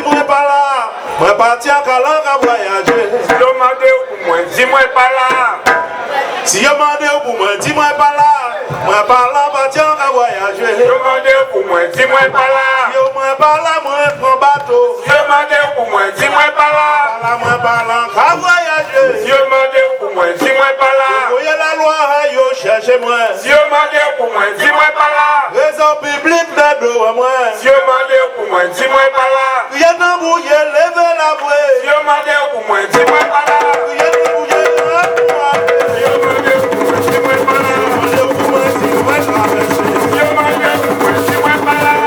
dis-moi pas là. Moi parti à Calanque à voyager. Si yo mande pour moi, dis-moi pas là. Si yo mande pour moi, dis-moi pas là. Moi pas là, parti à voyager. Si yo mande pour moi, dis-moi pas là. Si yo moi pas là, moi prends bateau. Si yo mande pour moi, dis-moi pas là. Moi pas là, à voyager. Si yo mande pour moi, dis-moi pas là. Voyez la loi, yo cherchez-moi. Si yo mande pour moi, dis-moi pas là. Réseau public de moi. Si yo mande pour moi, dis-moi pas là. Rien d'embrouillé, levez la voix. Si yo mande pour moi, dis-moi pas là. Rien d'embrouillé, Si yo mande pour moi, dis-moi pas là. Si yo mande pour moi, dis-moi pas là.